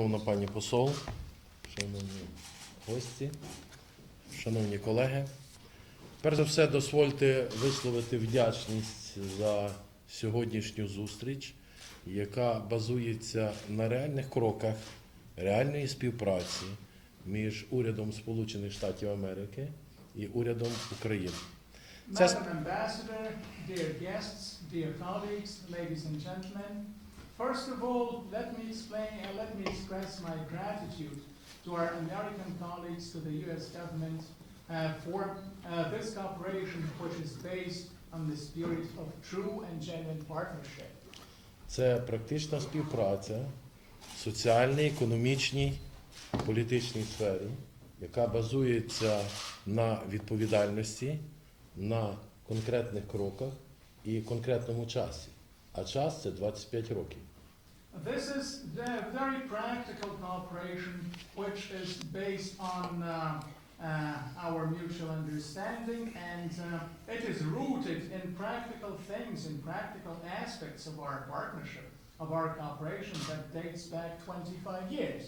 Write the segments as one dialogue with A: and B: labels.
A: Шановна пані посол, шановні гості, шановні колеги, перш за все дозвольте висловити вдячність за сьогоднішню зустріч, яка базується на реальних кроках реальної співпраці між урядом Сполучених Штатів Америки і урядом України.
B: Madam Ambassador, dear guests, dear colleagues, ladies and gentlemen, first of all, let me express my gratitude to our American colleagues, to the U.S. government, for this cooperation, which is based on the spirit of true and genuine partnership.
A: Це практична співпраця в соціальній, економічній, політичній сфері, яка базується на відповідальності, на конкретних кроках і конкретному часі. А час – це 25 років.
B: This is the very practical cooperation which is based on our mutual understanding, and it is rooted in practical things, in practical aspects of our partnership, of our cooperation that dates back 25 years.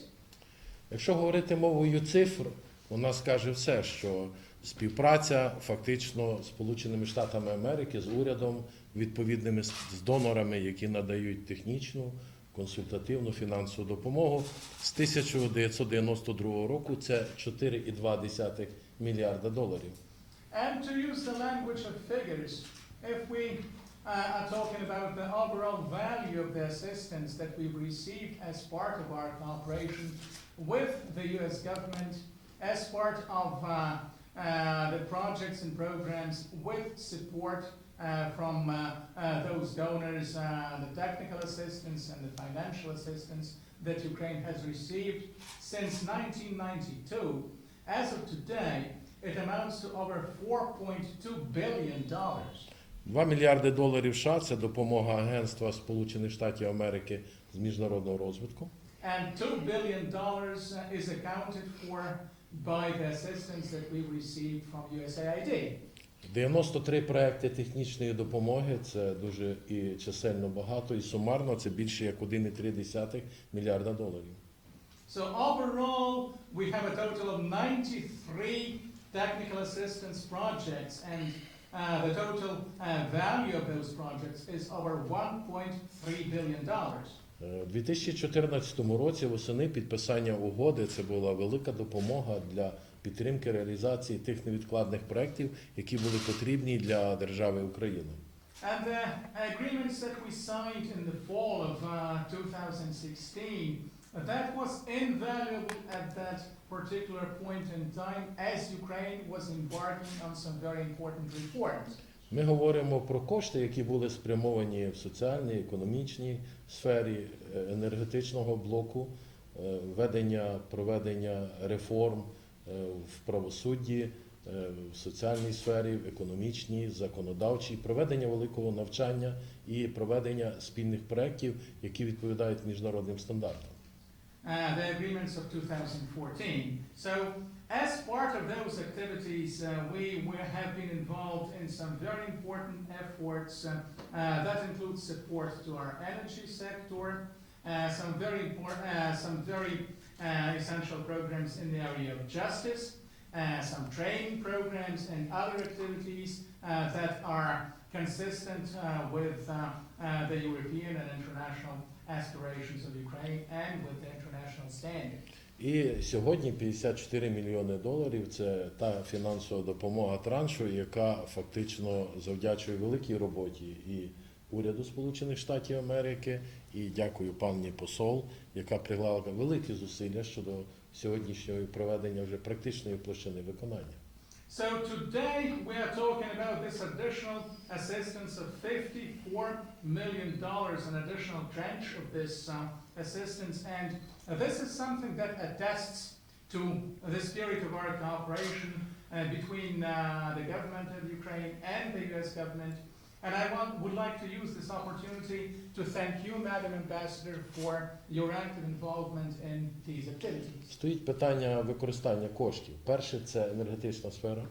A: Якщо говорити мовою цифр, вона скаже все, що співпраця фактично з Сполученими Штатами Америки, з урядом, відповідними з донорами, які надають технічну, консультативну, фінансову допомогу, з 1992 року це 4,2 мільярда доларів.
B: And to use the language of figures, if we are talking about the overall value of the assistance that we've received as part of our cooperation with the U.S. government, as part of the projects and programs with support from those donors, the technical assistance and the financial assistance that Ukraine has received since 1992, as of today, it amounts to over $4.2 billion.
A: 2 мільярди доларів США – це допомога Агентства Сполучених Штатів Америки з міжнародного розвитку.
B: And $2 billion is accounted for by the assistance that we received from USAID.
A: 93 проекти технічної допомоги – це дуже і чисельно багато, і сумарно це більше як 1,3 мільярда доларів.
B: So overall, we have a total of 93 technical assistance projects, and the total value of those projects is over $1.3 billion.
A: У 2014 році восени підписання угоди – це була велика допомога для підтримки реалізації тих невідкладних проєктів, які були потрібні для держави України.
B: And the agreements that we signed in the fall of 2016, that was invaluable at that particular point in time as Ukraine was embarking on some very important reforms.
A: Ми говоримо про кошти, які були спрямовані в соціальній, економічній сфері, енергетичного блоку, проведення реформ в правосудді, в соціальній сфері, в економічній, законодавчій, проведення великого навчання і проведення спільних проєктів, які відповідають міжнародним стандартам.
B: The agreements of 2014. So, as part of those activities, we have been involved in some very important efforts that include support to our energy sector, some very essential programs in the area of justice, some training programs and other activities that are consistent with the European and international aspirations of Ukraine and with the international standards.
A: І сьогодні 54 мільйони доларів – це та фінансова допомога траншу, яка фактично завдячує великій роботі і уряду Сполучених Штатів Америки, і дякую пані посол, яка приклала великі зусилля щодо сьогоднішнього проведення вже практичної площини виконання.
B: So today we are talking about this additional assistance of $54 million, an additional tranche of this assistance, and this is something that attests to the spirit of our cooperation between the government of Ukraine and the U.S. government. And I would like to use this opportunity to thank you, Madam Ambassador, for your active involvement in these activities.
A: Стоїть питання використання коштів. Перше – це енергетична сфера.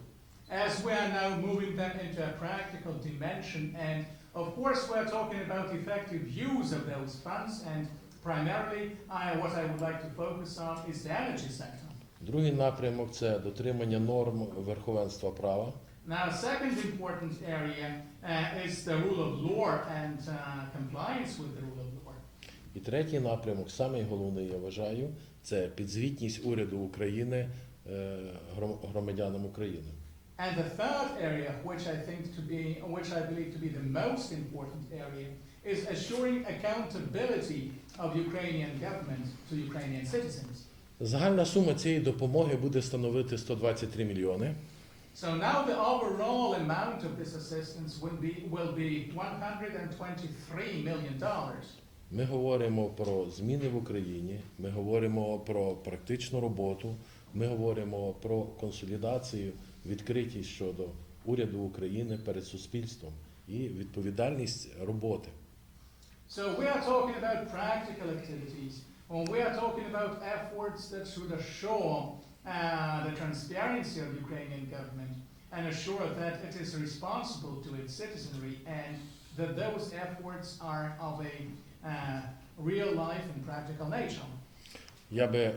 B: As we are now moving them into a practical dimension, and of course we are talking about effective use of those funds and primarily, what I would like to focus on is the energy sector.
A: Другий напрямок – це дотримання норм верховенства права.
B: Now, second important area is the rule of law and compliance with the rule of law.
A: І третій напрямок, самий головний, я вважаю, це підзвітність уряду України громадянам України.
B: And the third area, which I believe to be the most important area, is assuring accountability of Ukrainian government to Ukrainian citizens.
A: Загальна сума цієї допомоги буде становити 123 мільйони.
B: So now the overall amount of this assistance will be $123 million.
A: Ми говоримо про зміни в Україні, ми говоримо про практичну роботу, ми говоримо про консолідацію, відкритість щодо уряду України перед суспільством і відповідальність роботи.
B: So we are talking about practical activities, or we are talking about efforts that should assure the transparency of the Ukrainian government and assure that it is responsible to its citizenry and that those efforts are of a real life and practical nature.
A: Я би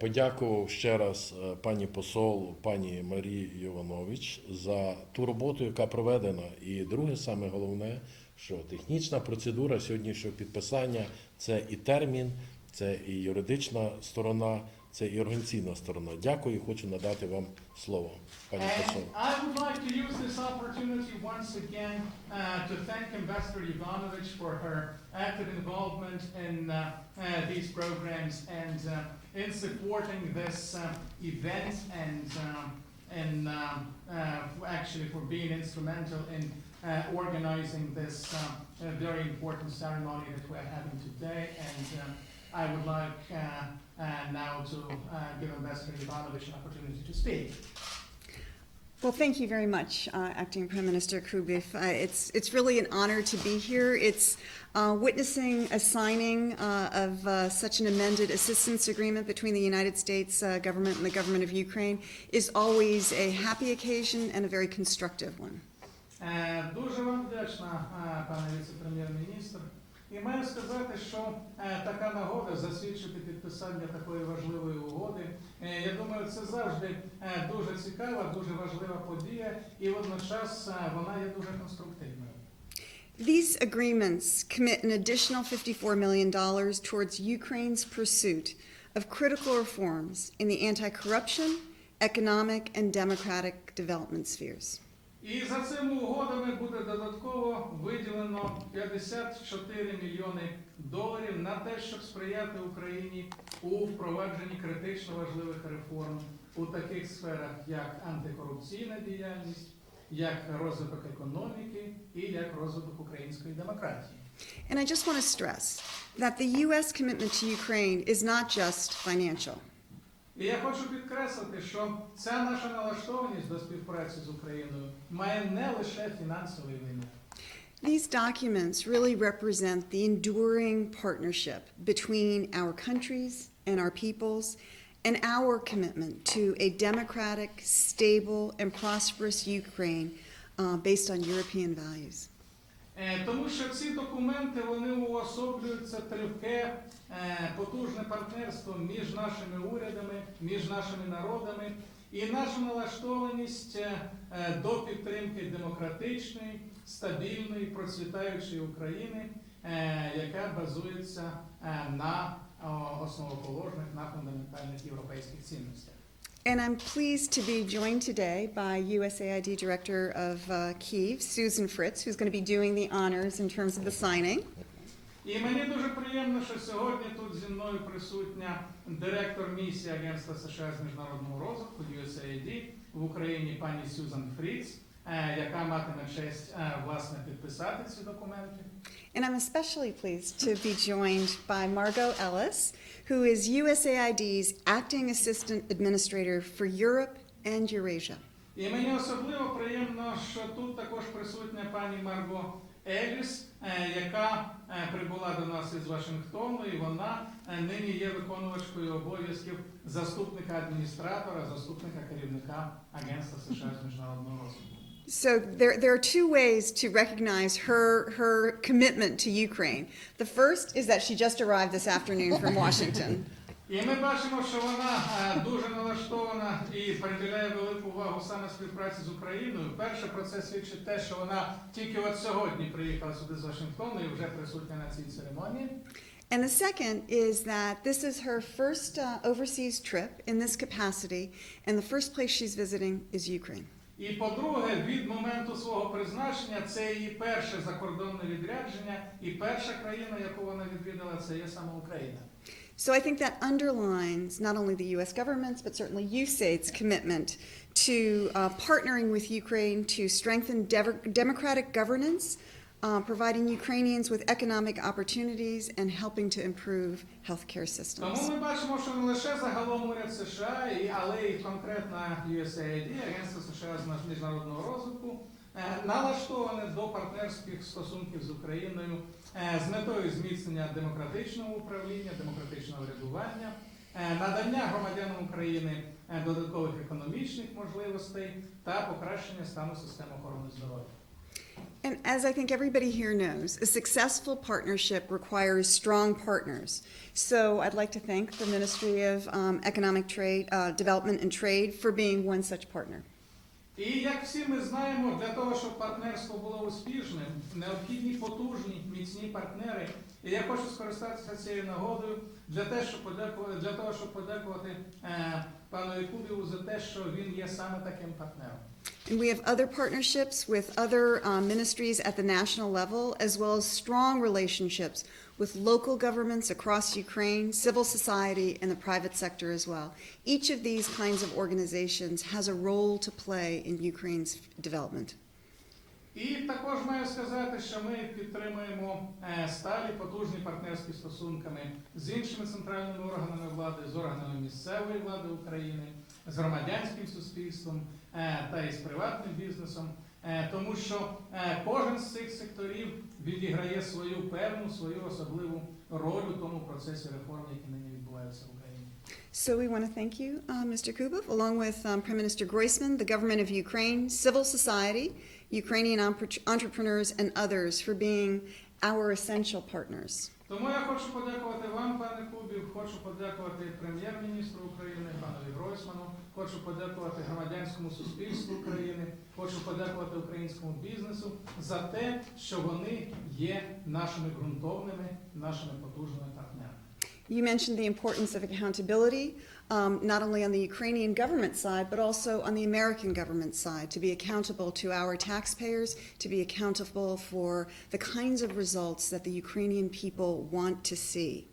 A: подякував ще раз пані посол, пані Марії Йованович за ту роботу, яка проведена. І друге, саме головне, що технічна процедура сьогоднішнього підписання – це і термін, це і юридична сторона, це і організаційна сторона. Дякую і хочу надати вам слово, пані посол.
B: I would like to use this opportunity once again to thank Ambassador Yovanovich for her active involvement in these programs and in supporting this event and actually for being instrumental in organizing this very important ceremony that we're having today. And I would like now to give Ambassador Yovanovich an opportunity to speak.
C: Well, thank you very much, Acting Prime Minister Kubів. It's really an honor to be here. It's witnessing a signing of such an amended assistance agreement between the United States government and the government of Ukraine is always a happy occasion and a very constructive one.
B: Дуже вам вдячна, пане віце-прем'єр-міністр. І маю сказати, що така нагода засвідчити підписання такої важливої угоди, я думаю, це завжди дуже цікава, дуже важлива подія, і водночас вона є дуже конструктивною.
C: These agreements commit an additional $54 million towards Ukraine's pursuit of critical reforms in the anti-corruption, economic, and democratic development spheres.
B: І за цими угодами буде додатково виділено $54 мільйони на те, щоб сприяти Україні у впровадженні критично важливих реформ у таких сферах, як антикорупційна діяльність, як розвиток економіки і як розвиток української демократії.
C: And I just want to stress that the U.S. commitment to Ukraine is not just financial.
B: І я хочу підкреслити, що ця наша налаштованість до співпраці з Україною має не лише фінансовий вимір.
C: These documents really represent the enduring partnership between our countries and our peoples and our commitment to a democratic, stable, and prosperous Ukraine based on European values.
B: Тому що ці документи, вони уособлюють це тривке, потужне партнерство між нашими урядами, між нашими народами і нашу налаштованість до підтримки демократичної, стабільної, процвітаючої України, яка базується на основоположних, на фундаментальних європейських цінностях.
C: And I'm pleased to be joined today by USAID Director of Kyiv, Susan Fritz, who's going to be doing the honors in terms of the signing.
B: І мені дуже приємно, що сьогодні тут зі мною присутня директор місії Агентства США з міжнародного розвитку USAID в Україні пані Сюзан Фріц, яка матиме честь, власне, підписати ці документи.
C: And I'm especially pleased to be joined by Margo Ellis, who is USAID's Acting Assistant Administrator for Europe and Eurasia.
B: І мені особливо приємно, що тут також присутня пані Марго Елліс, яка прибула до нас із Вашингтону, і вона нині є виконувачкою обов'язків заступника адміністратора, заступника керівника Агентства США з міжнародного розвитку.
C: So there are two ways to recognize her commitment to Ukraine. The first is that she just arrived this afternoon from Washington.
B: І ми бачимо, що вона дуже налаштована і приділяє велику увагу саме співпраці з Україною. Перше, про це свідчить те, що вона тільки от сьогодні приїхала сюди з Вашингтону і вже присутня на цій церемонії.
C: And the second is that this is her first overseas trip in this capacity, and the first place she's visiting is Ukraine.
B: І по-друге, від моменту свого призначення це її перше закордонне відрядження, і перша країна, яку вона відвідала, це є саме Україна.
C: So I think that underlines not only the U.S. government's, but certainly USAID's commitment to partnering with Ukraine to strengthen democratic governance, providing Ukrainians with economic opportunities, and helping to improve healthcare systems.
B: Тому ми бачимо, що не лише загалом уряд США, але й конкретно USAID, Агентство США з міжнародного розвитку, налаштоване до партнерських стосунків з Україною з метою зміцнення демократичного управління, демократичного врядування, надання громадянам України додаткових економічних можливостей та покращення стану системи охорони здоров'я.
C: And as I think everybody here knows, a successful partnership requires strong partners. So I'd like to thank the Ministry of Economic Trade, Development and Trade for being one such partner.
B: І як всі ми знаємо, для того, щоб партнерство було успішним, необхідні потужні, міцні партнери. І я хочу скористатися цією нагодою для того, щоб подякувати пану Кубіву за те, що він є саме таким партнером.
C: And we have other partnerships with other ministries at the national level, as well as strong relationships with local governments across Ukraine, civil society, and the private sector as well. Each of these kinds of organizations has a role to play in Ukraine's development.
B: І також маю сказати, що ми підтримуємо сталі потужні партнерські стосунками з іншими центральними органами влади, з органами місцевої влади України, з громадянським суспільством та із приватним бізнесом, тому що кожен з цих секторів відіграє свою певну, свою особливу роль у тому процесі реформ, які нині відбуваються в Україні.
C: So we want to thank you, Mr. Kubov, along with Prime Minister Groysman, the government of Ukraine, civil society, Ukrainian entrepreneurs, and others for being our essential partners.
B: Тому я хочу подякувати вам, пане Кубів, хочу подякувати прем'єр-міністру України, панові Гройсману, хочу подякувати громадянському суспільству України, хочу подякувати українському бізнесу за те, що вони є нашими ґрунтовними, нашими потужними партнерами.
C: You mentioned the importance of accountability, not only on the Ukrainian government side, but also on the American government side, to be accountable to our taxpayers, to be accountable for the kinds of results that the Ukrainian people want to see.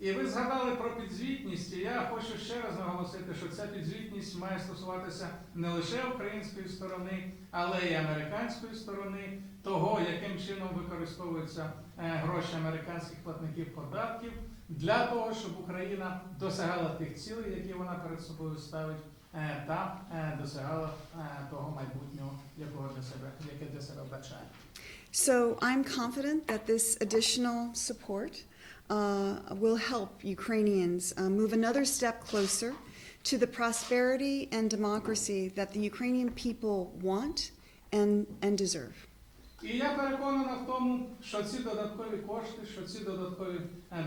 B: І ви згадали про підзвітність, і я хочу ще раз наголосити, що ця підзвітність має стосуватися не лише української сторони, але й американської сторони, того, яким чином використовуються гроші американських платників податків, для того, щоб Україна досягала тих цілей, які вона перед собою ставить, та досягала того майбутнього, яке для себе вбачає.
C: So I'm confident that this additional support will help Ukrainians move another step closer to the prosperity and democracy that the Ukrainian people want and deserve.
B: І я переконана в тому, що ці додаткові кошти, що ці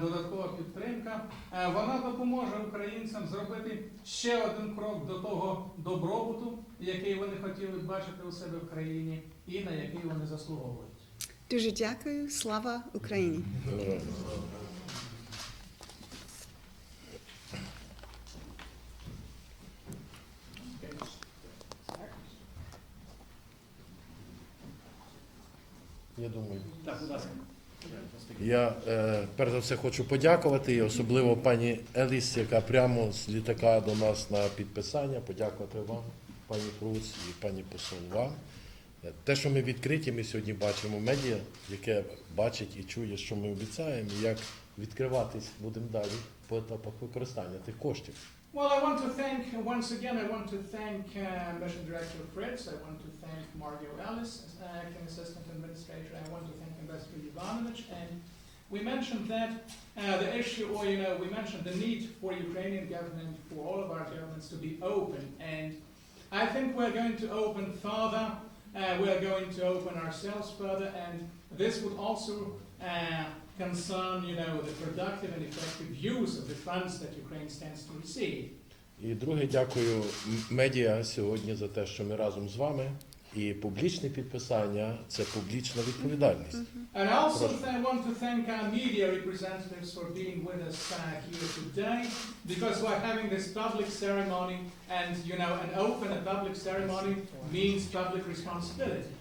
B: додаткова підтримка, вона допоможе українцям зробити ще один крок до того добробуту, який вони хотіли бачити у себе в країні і на який вони заслуговують.
C: Дуже дякую. Слава Україні!
A: Я думаю.
D: Так, будь ласка.
A: Я перш за все хочу подякувати, і особливо пані Елліс, яка прямо з літака до нас на підписання. Подякувати вам, пані Круц і пані посол вам. Те, що ми відкриті, ми сьогодні бачимо медіа, яке бачить і чує, що ми обіцяємо, і як відкриватись будемо далі по етапах використання тих коштів.
B: Well, I want to thank, once again, I want to thank Mission Director Fritz, I want to thank Margo Ellіs, Acting Assistant Administrator, I want to thank Ambassador Ivanovich, and we mentioned that the issue, or we mentioned the need for Ukrainian government, for all of our governments to be open, and I think we're going to open further we are going to open ourselves further, and this would also concern, the productive and effective use of the funds that Ukraine stands to receive.
A: І друге, дякую медіа сьогодні за те, що ми разом з вами. І публічне підписання – це публічна відповідальність.
B: And I also want to thank our media representatives for being with us here today, because we're having this public ceremony, and an open and public ceremony means public responsibility.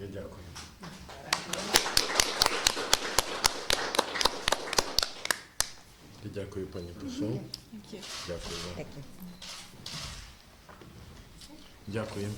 A: Я дякую. Я дякую, пані посол. Дякую вам. Дякую.